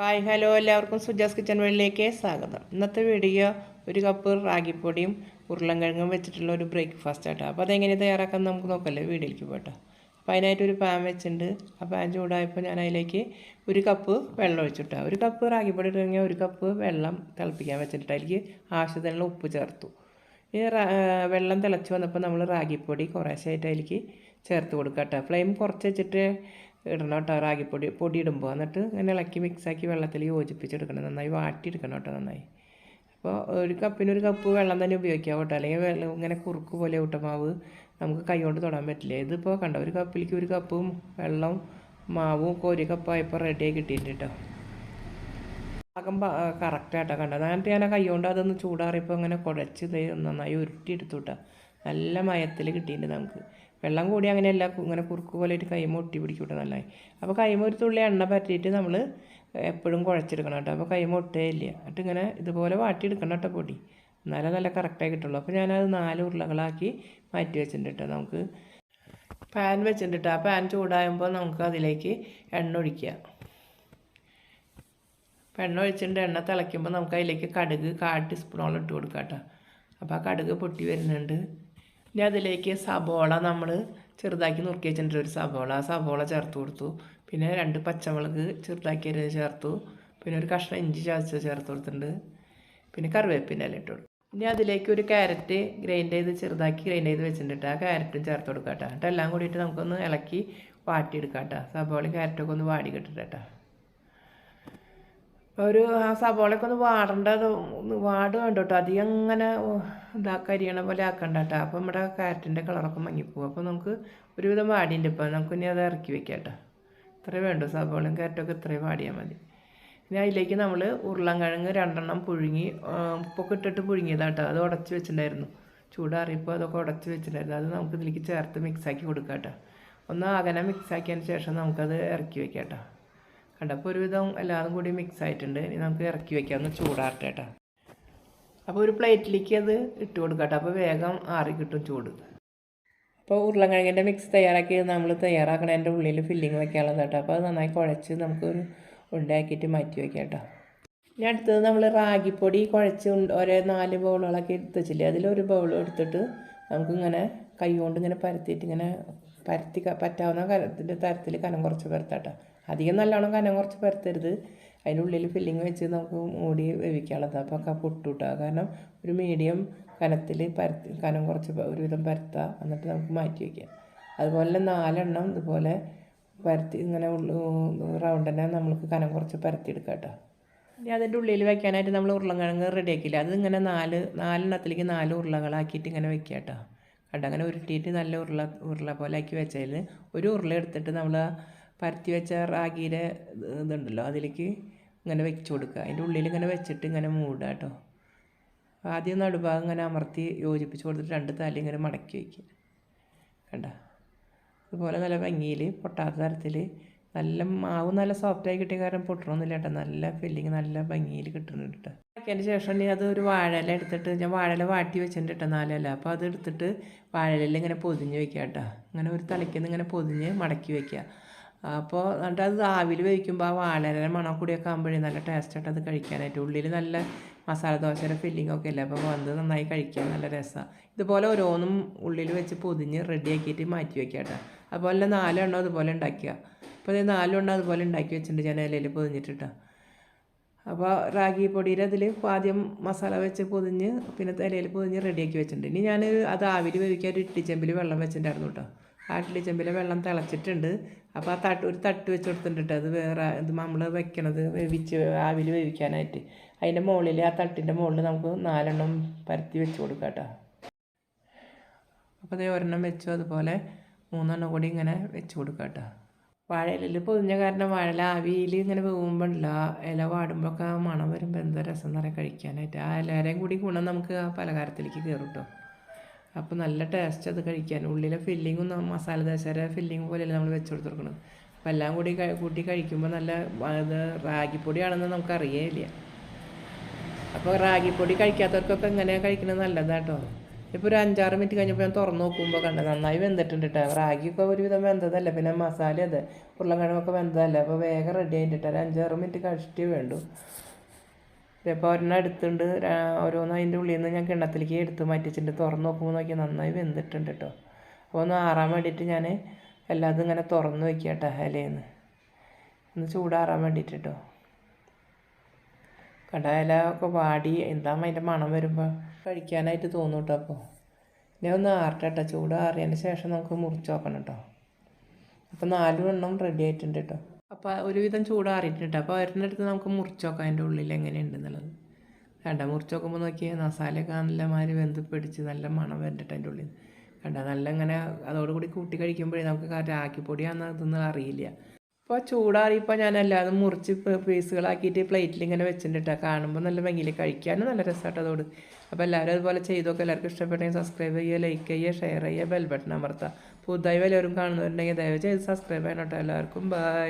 Hi hello എല്ലാവർക്കും Suja's kitchen വേൾഡിലേക്ക് സ്വാഗതം. ഇന്നത്തെ വീഡിയോ ഒരു കപ്പ് റാഗിപ്പൊടിയും ഉരുളൻകിഴങ്ങും വെച്ചിട്ടുള്ള ഒരു ബ്രേക്ക്ഫാസ്റ്റ് ആട്ടോ. അപ്പോൾ അതെങ്ങനെ തയ്യാറാക്കാൻ നമുക്ക് നോക്കല്ലേ വീഡിയോയിലേക്ക് പോട്ടോ. അപ്പോൾ അതിനായിട്ടൊരു പാൻ വെച്ചിട്ടുണ്ട്. ആ പാൻ ചൂടായപ്പോൾ ഞാൻ അതിലേക്ക് ഒരു കപ്പ് വെള്ളം ഒഴിച്ചിട്ടോ. ഒരു കപ്പ് റാഗിപ്പൊടി ഇട്ടുകഴിഞ്ഞാൽ ഒരു കപ്പ് വെള്ളം തിളപ്പിക്കാൻ വെച്ചിട്ട് അതിലേക്ക് ആവശ്യത്തിനുള്ള ഉപ്പ് ചേർത്തു. ഈ വെള്ളം തിളച്ച് വന്നപ്പോൾ നമ്മൾ റാഗിപ്പൊടി കുറേശ്ശായിട്ട് അതിലേക്ക് ചേർത്ത് കൊടുക്കുക കേട്ടോ. ഫ്ലെയിം കുറച്ച് വെച്ചിട്ട് ഇടണം കേട്ടോ. പൊടി ഇടുമ്പോൾ എന്നിട്ട് ഇങ്ങനെ ഇളക്കി മിക്സാക്കി വെള്ളത്തിൽ യോജിപ്പിച്ചെടുക്കണം. നന്നായി വാട്ടിയെടുക്കണം കേട്ടോ നന്നായി. അപ്പോൾ ഒരു കപ്പിനൊരു കപ്പ് വെള്ളം തന്നെ ഉപയോഗിക്കാം കേട്ടോ. അല്ലെങ്കിൽ വെള്ളം ഇങ്ങനെ കുറുക്ക് പോലെ ഊട്ടമാവ് നമുക്ക് കൈ കൊണ്ട് തൊടാൻ പറ്റില്ല. ഇതിപ്പോൾ കണ്ടോ, ഒരു കപ്പിലേക്ക് ഒരു കപ്പും വെള്ളം മാവും ഒരു കപ്പായപ്പോൾ റെഡിയായി കിട്ടിയിട്ടുണ്ട് കേട്ടോ. പാകം കറക്റ്റായിട്ടോ കണ്ടത്. എന്നിട്ട് ഞാൻ കൈ കൊണ്ട് അതൊന്ന് ചൂടാറിയപ്പോൾ അങ്ങനെ കുഴച്ച് നന്നായി ഉരുട്ടിയെടുത്തു കേട്ടോ. നല്ല മയത്തിൽ കിട്ടിയിട്ടുണ്ട് നമുക്ക്. വെള്ളം കൂടി അങ്ങനെയല്ല, ഇങ്ങനെ കുറുക്ക് പോലെ ആയിട്ട് കൈമ ഒട്ടി പിടിക്കൂട്ടെ നന്നായി. അപ്പോൾ കൈമ ഒരു തുള്ളി എണ്ണ പറ്റിയിട്ട് നമ്മൾ എപ്പോഴും കുഴച്ചെടുക്കണം കേട്ടോ. അപ്പോൾ കൈമ ഒട്ടേയില്ല. എന്നിട്ട് ഇങ്ങനെ ഇതുപോലെ വാട്ടിയെടുക്കണം കേട്ടോ പൊടി, എന്നാലേ നല്ല കറക്റ്റായി കിട്ടുള്ളൂ. അപ്പോൾ ഞാനത് 4 ഉരുളകളാക്കി മാറ്റി വെച്ചിട്ടുണ്ട് കേട്ടോ. നമുക്ക് പാൻ വെച്ചിട്ടുണ്ട്. ആ പാൻ ചൂടാകുമ്പോൾ നമുക്ക് അതിലേക്ക് എണ്ണ ഒഴിക്കുക. അപ്പോൾ എണ്ണ ഒഴിച്ചിട്ടുണ്ട്. എണ്ണ തിളയ്ക്കുമ്പോൾ നമുക്ക് അതിലേക്ക് കടുക് 1/4 ടീസ്പൂണോളം ഇട്ട് കൊടുക്കാം കേട്ടോ. അപ്പോൾ ആ കടുക് പൊട്ടി വരുന്നുണ്ട്. ഇനി അതിലേക്ക് സബോള നമ്മൾ ചെറുതാക്കി നുറുക്കി വെച്ചിട്ടുണ്ട്. ഒരു സബോള, ആ സബോള ചേർത്ത് കൊടുത്തു. പിന്നെ 2 പച്ചമുളക് ചെറുതാക്കി ചേർത്തു. പിന്നെ ഒരു കഷ്ണം ഇഞ്ചി ചതച്ച് ചേർത്ത് കൊടുത്തിട്ടുണ്ട്. പിന്നെ കറിവേപ്പിൻ്റെ ഇല ഇട്ട് കൊടുക്കും. ഇനി അതിലേക്ക് ഒരു ക്യാരറ്റ് ചെറുതാക്കി ഗ്രൈൻഡ് ചെയ്ത് വെച്ചിട്ടുണ്ട്. ആ ക്യാരറ്റും ചേർത്ത് കൊടുക്കാം കേട്ടോ. എന്നിട്ട് എല്ലാം കൂടിയിട്ട് നമുക്കൊന്ന് ഇളക്കി വാട്ടിയെടുക്കാം കേട്ടോ. സബോളയും ക്യാരറ്റൊക്കെ ഒന്ന് വാടി കിട്ടിട്ട് കേട്ടോ. ആ സബോളയൊക്കെ ഒന്ന് വാടേണ്ടത് വാട് വേണ്ട കേട്ടോ. അധികം അങ്ങനെ കരിയണ പോലെ ആക്കണ്ട കേട്ടോ. അപ്പോൾ നമ്മുടെ ക്യാരറ്റിൻ്റെ കളറൊക്കെ മങ്ങിപ്പോവും. അപ്പോൾ നമുക്ക് ഒരുവിധം വാടിയുണ്ട്. ഇപ്പോൾ നമുക്ക് ഇനി അത് ഇറക്കി വെക്കാം കേട്ടോ. ഇത്രയും വേണ്ടു, സബോളയും ക്യാരറ്റൊക്കെ ഇത്രയും വാടിയാൽ മതി. ഇനി അതിലേക്ക് നമ്മൾ ഉരുളൻകിഴങ്ങ് 2 പുഴുങ്ങി ഉപ്പൊക്കെ ഇട്ടിട്ട് പുഴുങ്ങിയതാട്ടോ. അത് ഉടച്ച് വെച്ചിട്ടുണ്ടായിരുന്നു. ചൂടാറിയപ്പോൾ അതൊക്കെ ഉടച്ച് വെച്ചിട്ടുണ്ടായിരുന്നു. അത് നമുക്ക് ഇതിലേക്ക് ചേർത്ത് മിക്സാക്കി കൊടുക്കാം കേട്ടോ. ഒന്ന് അകനെ മിക്സാക്കിയതിന് ശേഷം നമുക്കത് ഇറക്കി വെക്കാം കേട്ടോ. കണ്ടപ്പോൾ ഒരുവിധം എല്ലാതും കൂടി മിക്സ് ആയിട്ടുണ്ട്. ഇനി നമുക്ക് ഇറക്കി വെക്കാം, ഒന്ന് ചൂടാറട്ടെ കേട്ടോ. അപ്പോൾ ഒരു പ്ലേറ്റിലേക്ക് അത് ഇട്ട് കൊടുക്കാം കേട്ടോ. അപ്പോൾ വേഗം ആറി കിട്ടും ചൂട്. അപ്പോൾ ഉരുളൻകിഴങ്ങിൻ്റെ മിക്സ് തയ്യാറാക്കി നമ്മൾ തയ്യാറാക്കണതിൻ്റെ ഉള്ളിൽ ഫില്ലിങ് വെക്കാനുള്ളത് കേട്ടോ. അപ്പോൾ അത് നന്നായി കുഴച്ച് നമുക്കൊരു ഉണ്ടാക്കിയിട്ട് മാറ്റി വയ്ക്കാം കേട്ടോ. ഇനി അടുത്തത് നമ്മൾ റാഗിപ്പൊടി കുഴച്ച് ഒരേ 4 ബൗളുകളൊക്കെ എടുത്ത് വെച്ചില്ലേ, അതിലൊരു ബൗൾ എടുത്തിട്ട് നമുക്കിങ്ങനെ കൈ കൊണ്ട് ഇങ്ങനെ പരത്തിയിട്ട് ഇങ്ങനെ പറ്റാവുന്ന കനത്തിൻ്റെ തരത്തിൽ കനം കുറച്ച് പരത്താട്ടോ. അധികം നല്ലോണം കനം കുറച്ച് പരത്തരുത്. അതിൻ്റെ ഉള്ളിൽ ഫില്ലിങ് വെച്ച് നമുക്ക് മൂടി വേവിക്കാനുള്ളത്. അപ്പോൾ പൊട്ടുട്ടാ. കാരണം ഒരു മീഡിയം കനത്തിൽ കനം കുറച്ച് ഒരുവിധം പരത്താം. എന്നിട്ട് നമുക്ക് മാറ്റി വയ്ക്കാം. അതുപോലെ 4 എണ്ണം ഇതുപോലെ പരത്തി ഇങ്ങനെ റൗണ്ട് തന്നെ നമ്മൾക്ക് കനം കുറച്ച് പരത്തിയെടുക്കാം കേട്ടോ. ഇനി അതിൻ്റെ ഉള്ളിൽ വയ്ക്കാനായിട്ട് നമ്മൾ ഉരുളൻകിഴങ്ങ് റെഡിയാക്കില്ല, അത് ഇങ്ങനെ 4 എണ്ണത്തിലേക്ക് 4 ഉരുളകളാക്കിയിട്ട് ഇങ്ങനെ വെക്കുക കേട്ടോ. കണ്ടോ, അങ്ങനെ ഉരുട്ടിയിട്ട് നല്ല ഉരുള പോലെ ആക്കി വെച്ചതിൽ ഒരു ഉരുള എടുത്തിട്ട് നമ്മൾ പരത്തി വെച്ച റാഗിയുടെ ഇതുണ്ടല്ലോ അതിലേക്ക് ഇങ്ങനെ വെച്ച് കൊടുക്കുക. അതിൻ്റെ ഉള്ളിൽ ഇങ്ങനെ വെച്ചിട്ട് ഇങ്ങനെ മൂടുക കേട്ടോ. ആദ്യം നടുഭാഗം ഇങ്ങനെ അമർത്തി യോജിപ്പിച്ച് കൊടുത്തിട്ട് 2 തല ഇങ്ങനെ മടക്കി വയ്ക്കുക. കണ്ട, അതുപോലെ നല്ല ഭംഗിയിൽ പൊട്ടാത്ത തരത്തിൽ നല്ല മാവ് നല്ല സോഫ്റ്റായി കിട്ടിയ കാരണം പൊട്ടണമെന്നില്ല കേട്ടോ. നല്ല ഫില്ലിങ് നല്ല ഭംഗിയിൽ കിട്ടുന്നുണ്ട് കേട്ടോ. ആക്കിയതിന് ശേഷം ഇനി അത് ഒരു വാഴയില എടുത്തിട്ട്, ഞാൻ വാഴയില വാട്ടി വെച്ചിട്ടുണ്ട് കേട്ടോ 4 ഇല. അപ്പോൾ അത് എടുത്തിട്ട് വാഴയില ഇങ്ങനെ പൊതിഞ്ഞ് വയ്ക്കുക കേട്ടോ. അങ്ങനെ ഒരു തലയ്ക്ക് ഇങ്ങനെ പൊതിഞ്ഞ് മടക്കി വയ്ക്കുക. അപ്പോൾ എന്നിട്ട് അത് ആവിൽ വേവിക്കുമ്പോൾ ആ വാഴയില മണം കൂടിയൊക്കെ ആകുമ്പോഴേ നല്ല ടേസ്റ്റായിട്ട് അത് കഴിക്കാനായിട്ട്. ഉള്ളിൽ നല്ല മസാല ദോശയുടെ ഫില്ലിങ്ങൊക്കെ ഇല്ല. അപ്പോൾ വന്ന് നന്നായി കഴിക്കാൻ നല്ല രസമാണ്. ഇതുപോലെ ഓരോന്നും ഉള്ളിൽ വെച്ച് പൊതിഞ്ഞ് റെഡിയാക്കിയിട്ട് മാറ്റി വയ്ക്കുക കേട്ടോ. അതുപോലെ 4 എണ്ണം അതുപോലെ ഉണ്ടാക്കുക. അപ്പോൾ 4 എണ്ണം അതുപോലെ ഉണ്ടാക്കി വെച്ചിട്ടുണ്ട് ഞാൻ ഇലയിൽ പൊതിഞ്ഞിട്ടിട്ടോ. അപ്പോൾ റാഗി പൊടിയുടെ അതിൽ ആദ്യം മസാല വെച്ച് പൊതിഞ്ഞ് പിന്നെ ഇലയിൽ പൊതിഞ്ഞ് റെഡിയാക്കി വെച്ചിട്ടുണ്ട്. ഇനി ഞാൻ അത് ആവിൽ വേവിക്കാൻ ഒരു ഇട്ടിച്ചെമ്പിൽ വെള്ളം വെച്ചിട്ടുണ്ടായിരുന്നു കേട്ടോ. ആ ഇഡ്ഡലിച്ചെമ്പിലെ വെള്ളം തിളച്ചിട്ടുണ്ട്. അപ്പോൾ ആ ഒരു തട്ട് വെച്ച് കൊടുത്തിട്ടുണ്ട്. അത് വേറെ ഇത് നമ്മൾ വെക്കണത് ആവിൽ വേവിക്കാനായിട്ട്. അതിൻ്റെ മുകളിൽ ആ തട്ടിൻ്റെ മുകളിൽ നമുക്ക് 4 എണ്ണം പരത്തി വെച്ച് കൊടുക്കാം കേട്ടോ. അപ്പോൾ അതേ ഒരെണ്ണം വെച്ചു, അതുപോലെ 3 എണ്ണം കൂടി ഇങ്ങനെ വെച്ച് കൊടുക്കാം കേട്ടോ. വാഴയിലയിൽ പൊതിഞ്ഞ കാരണം വാഴയില ആവിയിൽ ഇങ്ങനെ വേകുമ്പോഴല്ല, ഇല വാടുമ്പോഴൊക്കെ ആ മണം വരുമ്പോൾ എന്താ രസം എന്ന് പറയാൻ കഴിക്കാനായിട്ട്. ആ ഇലയും കൂടി ഗുണം നമുക്ക് ആ പലഹാരത്തിലേക്ക് കയറും കേട്ടോ. അപ്പോൾ നല്ല ടേസ്റ്റ് അത് കഴിക്കാൻ. ഉള്ളിലെ ഫില്ലിങ്ങും മസാല ദോശയുടെ ഫില്ലിങ് പോലെയല്ല നമ്മൾ വെച്ച് കൊടുത്തിരിക്കുന്നത്. അപ്പോൾ എല്ലാം കൂടി കൂട്ടി കഴിക്കുമ്പോൾ നല്ല ഇത് റാഗിപ്പൊടിയാണെന്ന് നമുക്ക് അറിയേയില്ല. അപ്പോൾ റാഗിപ്പൊടി കഴിക്കാത്തവർക്കൊക്കെ ഇങ്ങനെ കഴിക്കുന്നത് നല്ലതാണ് കേട്ടോ. ഇപ്പോൾ ഒരു 5-6 മിനിറ്റ് കഴിഞ്ഞപ്പോൾ ഞാൻ തുറന്ന് നോക്കുമ്പോൾ കണ്ടത് നന്നായി വെന്തിട്ടുണ്ട് കേട്ടോ. റാഗിയൊക്കെ ഒരുവിധം വെന്തതല്ലേ, പിന്നെ മസാല അത് ഉരുളക്കിഴങ്ങൊക്കെ വെന്തതല്ലേ, അപ്പോൾ വേഗം റെഡി ആയിട്ടിട്ട് ഒരു 5-6 മിനിറ്റ് കഴിച്ചിട്ടേ വേണ്ടു. ഇപ്പോൾ ഒരെണ്ണം എടുത്തുണ്ട്, ഓരോന്നും അതിൻ്റെ ഉള്ളിൽ നിന്ന് ഞാൻ കിണ്ണത്തിലേക്ക് എടുത്ത് മാറ്റിച്ചിട്ട് തുറന്ന് നോക്കുമ്പോൾ നോക്കിയാൽ നന്നായി വെന്തിട്ടുണ്ട് കേട്ടോ. അപ്പോൾ ഒന്ന് ആറാൻ വേണ്ടിയിട്ട് ഞാൻ എല്ലാതും ഇങ്ങനെ തുറന്ന് വയ്ക്കുക കേട്ടോ, ഇലയിൽ ഒന്ന് ചൂടാറാൻ വേണ്ടിയിട്ട് കേട്ടോ. കണ്ട ഇല ഒക്കെ വാടി എന്താ അതിൻ്റെ മണം വരുമ്പോൾ കഴിക്കാനായിട്ട് തോന്നും കേട്ടോ. അപ്പോൾ ഞാൻ ഒന്ന് ആറട്ടെ കേട്ടോ, ചൂടാറിയതിന് ശേഷം നമുക്ക് മുറിച്ച് നോക്കണം കേട്ടോ. അപ്പോൾ 4 എണ്ണം റെഡി ആയിട്ടുണ്ട് കേട്ടോ. അപ്പോൾ ഒരുവിധം ചൂടാറിയിട്ടുണ്ട്. അപ്പോൾ ഒരെണ്ണം എടുത്ത് നമുക്ക് മുറിച്ച് നോക്കാം അതിൻ്റെ ഉള്ളിൽ എങ്ങനെയുണ്ടെന്നുള്ളത്. കണ്ട മുറിച്ച് നോക്കുമ്പോൾ നോക്കിയാൽ മസാലയൊക്കെ നല്ല മാതിരി വെന്ത് പിടിച്ച് നല്ല മണം വരണ്ടിട്ട് അതിൻ്റെ ഉള്ളിൽ കണ്ട നല്ല ഇങ്ങനെ അതോടുകൂടി കൂട്ടി കഴിക്കുമ്പോഴേ നമുക്ക് രാക്കിപ്പൊടിയാണെന്ന് ഇതൊന്നും അറിയില്ല. അപ്പോൾ ചൂടാറിയപ്പോൾ ഞാൻ എല്ലാതും മുറിച്ച് പീസുകളാക്കിയിട്ട് പ്ലേറ്റിൽ ഇങ്ങനെ വെച്ചിട്ടുണ്ട്. കാണുമ്പോൾ നല്ല ഭംഗിയിൽ കഴിക്കാനും നല്ല രസമായിട്ട് അതോട്. അപ്പോൾ എല്ലാവരും അതുപോലെ ചെയ്തൊക്കെ എല്ലാവർക്കും ഇഷ്ടപ്പെട്ടെങ്കിൽ സബ്സ്ക്രൈബ് ചെയ്യുക, ലൈക്ക് ചെയ്യുക, ഷെയർ ചെയ്യുക, ബെൽ ബട്ടൺ അമർത്തുക. പുതുതായി വല്ലവരും കാണുന്നവരുണ്ടെങ്കിൽ ദയവ് ചെയ്ത് സബ്സ്ക്രൈബ് ചെയ്യണം കേട്ടോ. എല്ലാവർക്കും ബൈ.